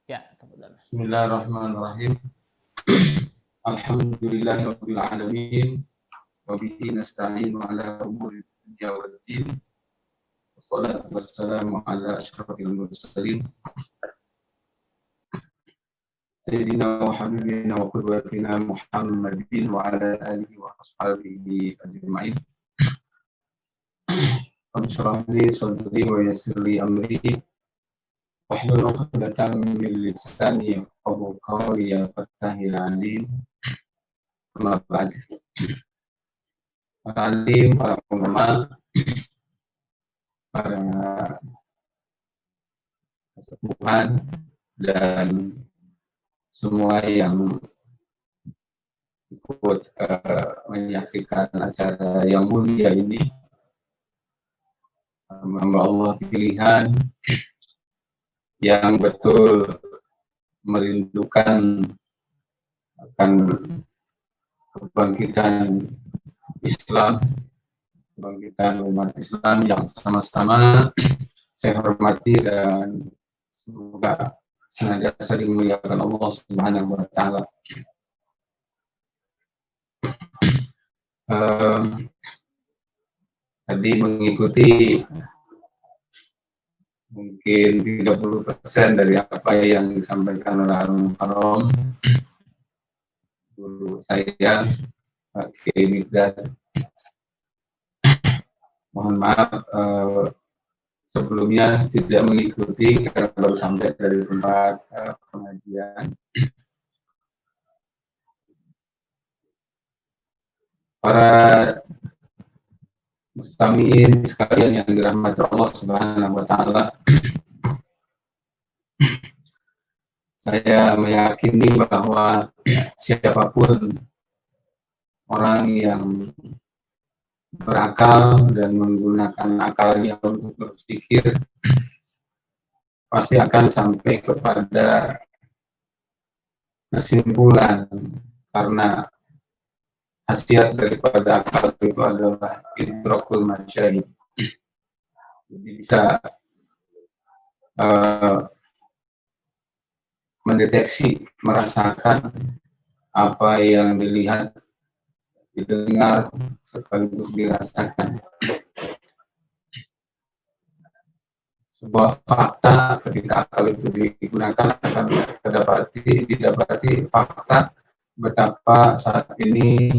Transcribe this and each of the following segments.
Ya, tafadhal. Bismillahirrahmanirrahim. Alhamdulillahirabbil alamin wa bihi nasta'inu ala umuri dunya waddin. Wassalatu wassalamu ala asyrafil mursalin sayyidina wa habibina wa qudwatina Muhammadin wa ala alihi wa ashabihi ajma'in. Rabbi li sadri wa yassir li amri wahlul 'uqdatam min lisani yafqahu qawli ya fattah ya alim. Amma ba'd. Para alim, para ulama, para kesepuhan, dan semua yang ikut menyaksikan acara yang mulia ini, hamba Allah pilihan yang betul merindukan akan kebangkitan Islam, kebangkitan umat Islam yang sama-sama saya hormati dan semoga senantiasa dimuliakan Allah Subhanahu wa taala. Tadi mengikuti mungkin 30% dari apa yang disampaikan oleh Al-Mukarram guru saya, Pak Kiai Mikdad. Mohon maaf sebelumnya tidak mengikuti karena baru sampai dari tempat pengajian. Para mustami'in sekalian yang dirahmati Allah Subhanahu wa taala, saya meyakini bahwa siapapun orang yang berakal dan menggunakan akalnya untuk berpikir pasti akan sampai kepada kesimpulan, karena khasiat daripada akal itu adalah idrakul masyahid. Jadi bisa mendeteksi, merasakan apa yang dilihat, didengar, sekaligus dirasakan. Sebuah fakta ketika akal itu digunakan akan didapati fakta betapa saat ini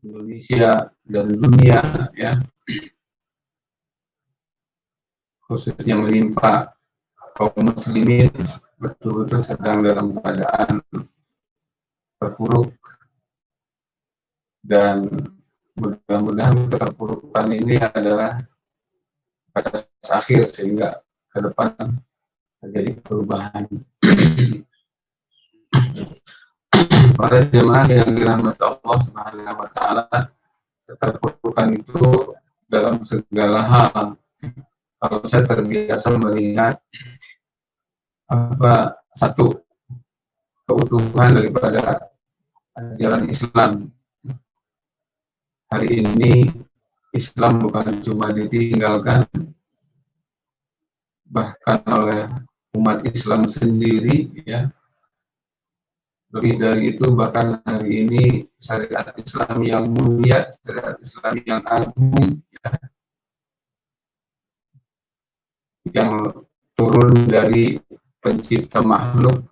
Indonesia dan dunia, ya, khususnya menimpa kaum muslimin, betul-betul sedang dalam keadaan terpuruk, dan mudah-mudahan keterpurukan ini adalah batas akhir sehingga ke depan terjadi perubahan. Para jemaah yang dirahmati Allah Subhanahu wa taala, keterpurukan itu dalam segala hal. Kalau saya terbiasa melihat satu keutuhan daripada ajaran Islam. Hari ini Islam bukan cuma ditinggalkan, bahkan oleh umat Islam sendiri, ya. Lebih dari itu, bahkan hari ini syariat Islam yang mulia, syariat Islam yang agung, ya, yang turun dari pencipta makhluk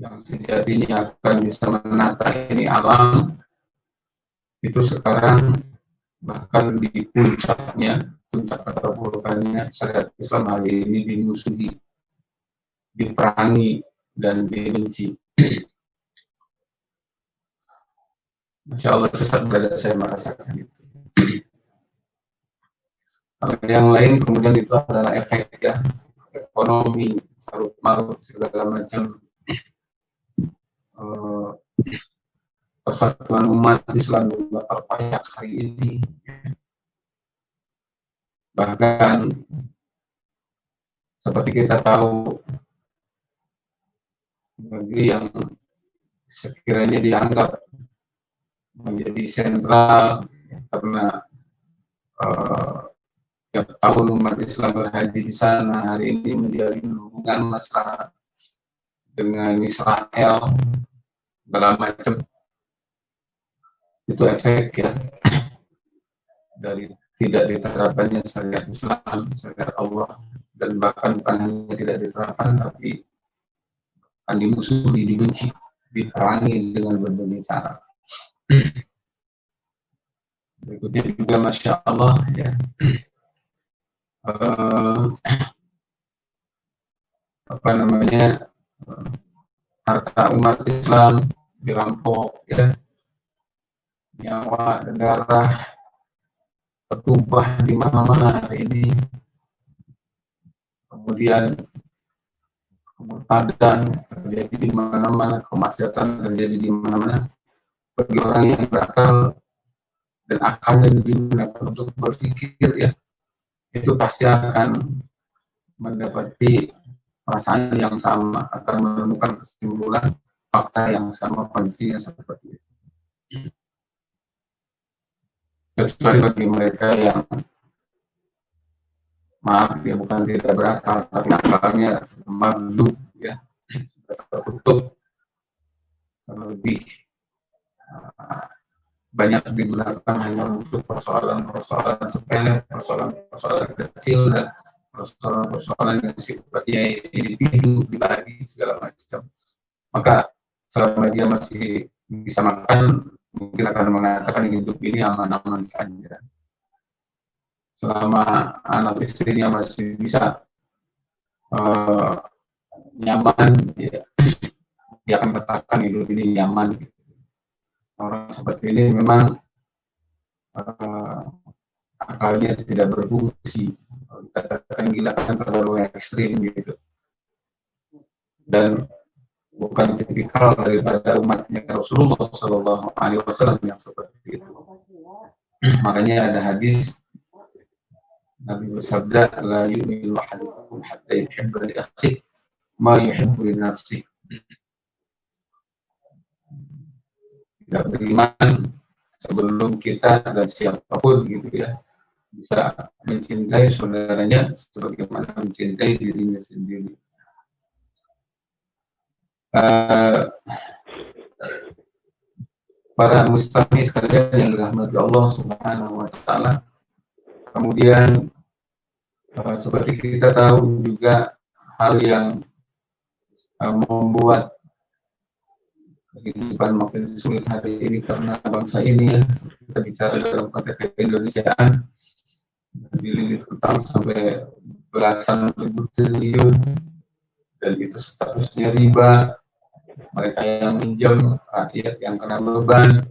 yang sejatinya akan bisa menata ini alam, itu sekarang bahkan di puncaknya, puncak keterpurukannya, syariat Islam hari ini dimusuhi, diperangi, dan dibenci. Masya Allah, sesat dada saya merasakan itu. Yang lain kemudian itu adalah efek, ya, ekonomi, sarut marut, segala macam persatuan umat Islam juga terpayak hari ini. Bahkan seperti kita tahu, negeri yang sekiranya dianggap menjadi sentral karena tiap tahun umat Islam berhaji di sana, hari ini menjalin hubungan mesra dengan Israel, segala macam. Itu efek ya dari tidak diterapkannya syariat Islam, syariat Allah, dan bahkan bukan hanya tidak diterapkan, tapi akan dimusuhi, dibenci, diperangi dengan berbagai cara. Berikutnya juga Masya Allah ya, apa namanya, harta umat Islam dirampok ya, nyawa dan darah bertumpah di mana-mana hari ini. Kemudian kemurtadan terjadi di mana-mana, kemaksiatan terjadi di mana-mana. Bagi orang yang berakal dan akalnya digunakan untuk berpikir ya, itu pasti akan mendapati perasaan yang sama, akan menemukan kesimpulan fakta yang sama, kondisinya seperti itu. Kecuali bagi mereka yang, maaf ya, bukan tidak berakal, tapi akalnya maghlub ya, tertutup, lebih banyak digunakan hanya untuk persoalan-persoalan sepele, persoalan-persoalan kecil, dan persoalan-persoalan yang sifatnya individu, pribadi, segala macam. Maka selama dia masih bisa makan, mungkin akan mengatakan hidup ini aman-aman saja. Selama anak istrinya masih bisa nyaman, ya, dia akan katakan hidup ini nyaman. Orang seperti ini memang akalnya tidak berfungsi, katakan gila kan terlalu ekstrim gitu, dan bukan tipikal daripada umatnya Rasulullah SAW yang seperti itu. Makanya ada hadis Nabi bersabda, la yu'minu ahadukum hatta yuhibba li akhihi ma yuhibbu li nafsihi. Tidak beriman sebelum kita dan siapapun gitu ya bisa mencintai saudaranya sebagaimana mencintai dirinya sendiri. Para mustami sekalian yang dirahmati Allah Subhanahu wa Ta'ala, kemudian seperti kita tahu juga hal yang membuat kehidupan makin sulit hari ini karena bangsa ini ya, kita bicara dalam konteks keindonesiaan, dililit hutang sampai belasan ribu triliun, dan itu statusnya riba. Mereka yang minjam, rakyat yang kena beban.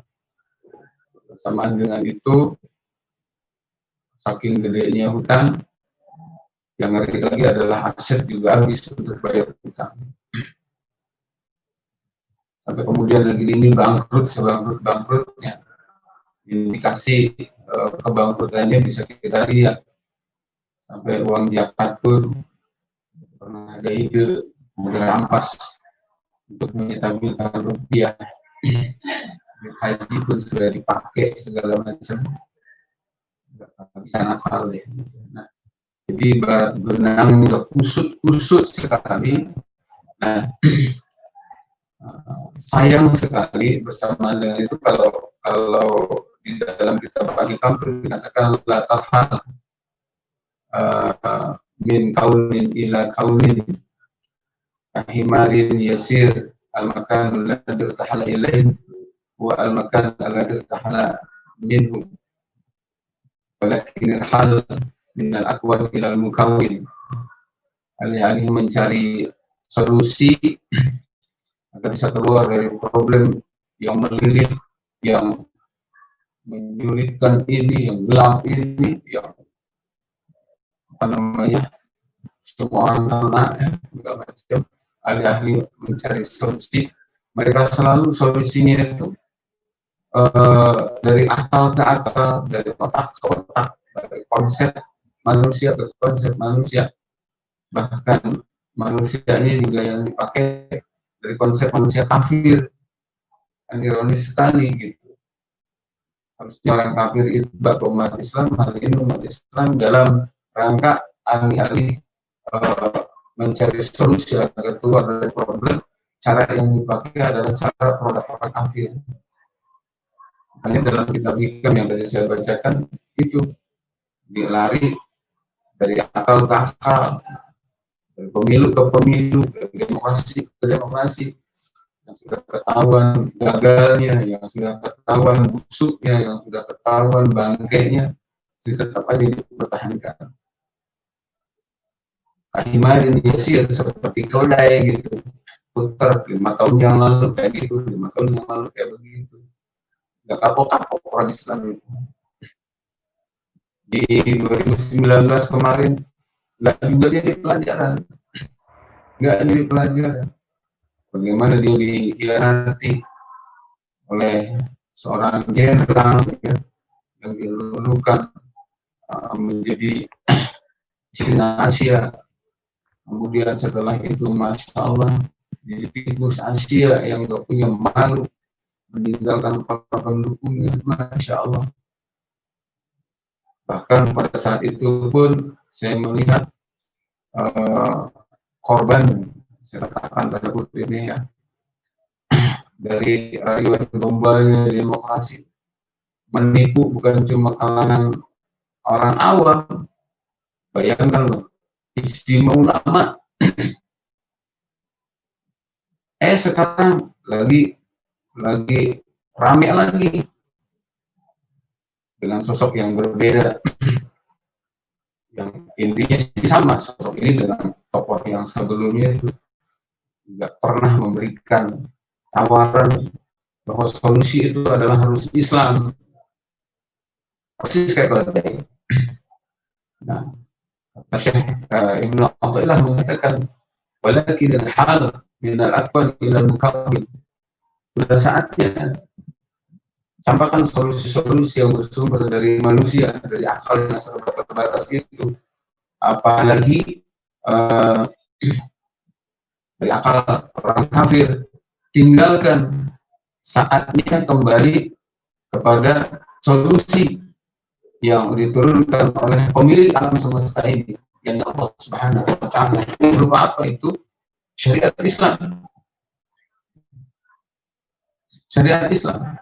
Bersamaan dengan itu, saking gedenya hutang, yang ngeri lagi adalah aset juga habis untuk bayar hutang. Sampai kemudian negeri ini bangkrut, sebangkrut-bangkrutnya. Indikasi kebangkrutannya bisa kita lihat. Sampai uang zakat pun pernah ada ide, kemudian rampas untuk menstabilkan rupiah. Haji pun sudah dipakai segala macam. Bisa nakal deh. Nah, jadi ibarat benang udah kusut sekali. Nah, sayang sekali bersama dengan itu kalau di dalam kitab Al-Hikam dikatakan la tarhal min kaunin ila kaunin kahimarin yasir al-makan alladhi irtahala ilaih wa al-makan alladhi irtahala minhu walakin irhal min al-aqwan ila al-mukawwin. Alih-alih mencari solusi agar bisa keluar dari problem yang melilit, yang menyulitkan ini, yang gelap ini, yang apa namanya, semua orang kena ya, segala macam. Alih-alih mencari solusi, mereka selalu solusinya itu dari akal ke akal, dari otak ke otak, dari konsep manusia ke konsep manusia. Bahkan manusia ini juga yang dipakai dari konsep manusia kafir. Ironis sekali gitu. Harusnya orang kafir itu bak umat Islam, hari ini umat Islam dalam rangka alih-alih mencari solusi agar keluar dari problem, cara yang dipakai adalah cara produk orang kafir. Hanya dalam kitab hikam yang tadi saya bacakan itu dilari dari akal ke akal, dari pemilu ke pemilu, dari demokrasi ke demokrasi, yang sudah ketahuan gagalnya, yang sudah ketahuan busuknya, yang sudah ketahuan bangkainya, tetap aja dipertahankan. Kalimarin yasir seperti keledai gitu, putar 5 tahun yang lalu kayak gitu, 5 tahun yang lalu kayak begitu. Nggak kapok-kapok orang Islam itu. Di 2019 kemarin nggak juga jadi pelajaran, nggak jadi pelajaran. Bagaimana dia dikhianati oleh seorang jenderal ya, yang dilulukan menjadi singa Asia. Kemudian setelah itu, masya Allah, jadi tikus Asia yang gak punya malu, meninggalkan para pendukungnya, masya Allah. Bahkan pada saat itu pun saya melihat korban, saya katakan pada putri ini ya, dari rayuan gombalnya demokrasi, menipu bukan cuma kalangan orang awam. Bayangkan loh, istimewa ulama. Sekarang lagi rame lagi dengan sosok yang berbeda, yang intinya sih sama. Sosok ini dengan tokoh yang sebelumnya itu nggak pernah memberikan tawaran bahwa solusi itu adalah harus Islam, persis kayak keledai. Nah, Syekh Ibnu Athaillah mengatakan, walakin al-hal min al-akbar ila al-mukabbir. Sudah saatnya sampaikan solusi-solusi yang bersumber dari manusia, dari akal yang serba terbatas itu, apalagi dari akal orang kafir. Tinggalkan, saatnya kembali kepada solusi yang diturunkan oleh pemilik alam semesta ini, yang Allah Subhanahu wa Ta'ala. Berupa apa itu? Syariat Islam. Syariat Islam.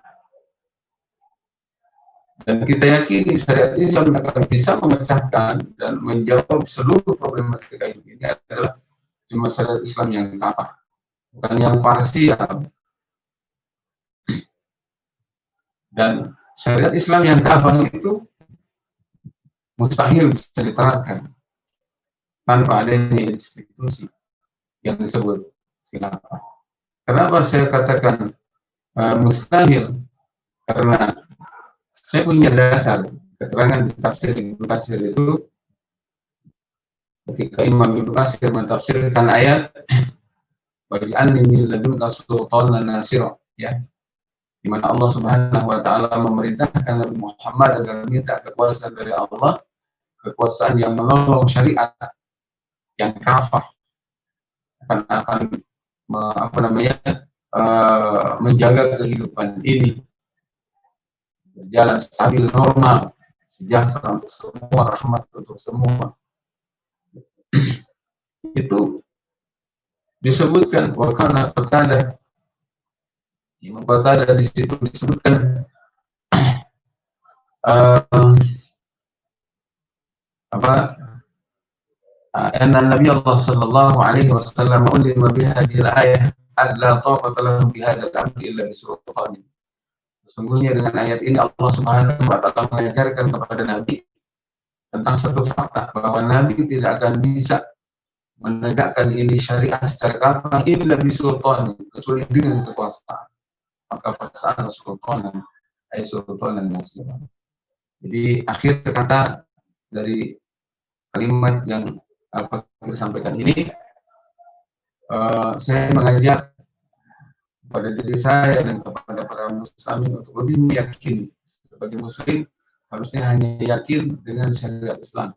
Dan kita yakini syariat Islam akan bisa memecahkan dan menjawab seluruh problematika ini adalah cuma syariat Islam yang kafah, bukan yang parsial. Dan syariat Islam yang kafah itu mustahil bisa diterapkan tanpa adanya institusi yang disebut khilafah. Kenapa saya katakan mustahil? Karena saya punya dasar keterangan di tafsir Ibnu Katsir itu, ketika Imam Ibnu Katsir mentafsirkan ayat waj'alni min ladunka sultanan nasira, ya, di mana Allah Subhanahu wa Ta'ala memerintahkan Nabi Muhammad agar minta kekuasaan dari Allah, kekuasaan yang menolong syariat yang kafah, akan menjaga kehidupan ini berjalan stabil, normal, sejahtera untuk semua, rahmat untuk semua. Itu disebutkan wakana Qatadah. Imam Qatadah di situ disebutkan anna Nabi Allah sallallahu alaihi wasallam ulima bihadhihi al-ayah alla taqata lahu bihadzal amri illa bisultanin. Sesungguhnya dengan ayat ini Allah Subhanahu wa Ta'ala mengajarkan kepada Nabi tentang satu fakta, bahwa Nabi tidak akan bisa menegakkan ini syariah secara kafah illa bisultanin, kecuali dengan kekuasaan. Maka fasal sultanan ay sultanan nasira. Jadi akhir kata dari kalimat yang Al-Fakir sampaikan ini, saya mengajak kepada diri saya dan kepada para muslimin untuk lebih meyakini. Sebagai muslim harusnya hanya yakin dengan syariat Islam,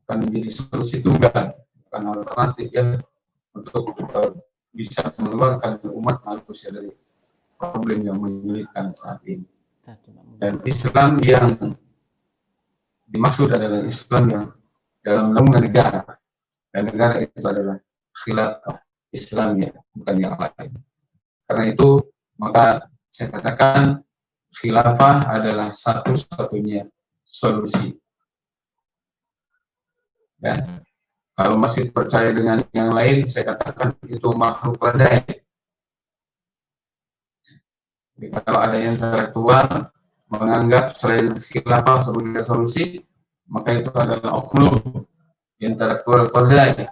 bukan menjadi solusi tunggal, bukan alternatif ya, untuk bisa mengeluarkan umat manusia dari problem yang menyulitkan saat ini. Dan Islam yang dimaksud adalah Islam yang dalam naungan negara, dan negara itu adalah khilafah Islamiyah, bukan yang lain. Karena itu maka saya katakan khilafah adalah satu-satunya solusi. Ya. Kalau masih percaya dengan yang lain, saya katakan itu makhluk ladai. Jadi, kalau ada yang intelektual menganggap selain khilafah sebagai solusi, maka itu adalah oknum intelektual ladai.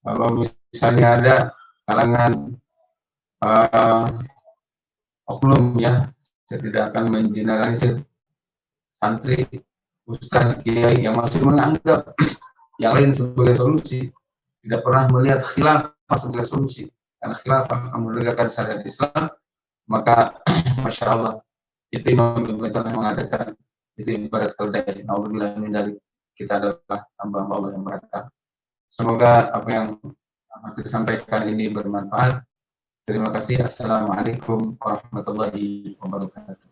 Kalau misalnya ada kalangan oknum, ya, saya tidak akan mengeneralisir santri, ustaz, kiai yang masih menganggap yang lain sebagai solusi, tidak pernah melihat khilafah sebagai solusi, karena khilafah akan menegakkan syariat Islam, maka masya Allah, itu Imam Ibnu Qayyim mengatakan itu ibarat keledai. Alhamdulillah, dari kita adalah hamba Allah yang berakal. Semoga apa yang kita sampaikan ini bermanfaat. Terima kasih. Assalamualaikum warahmatullahi wabarakatuh.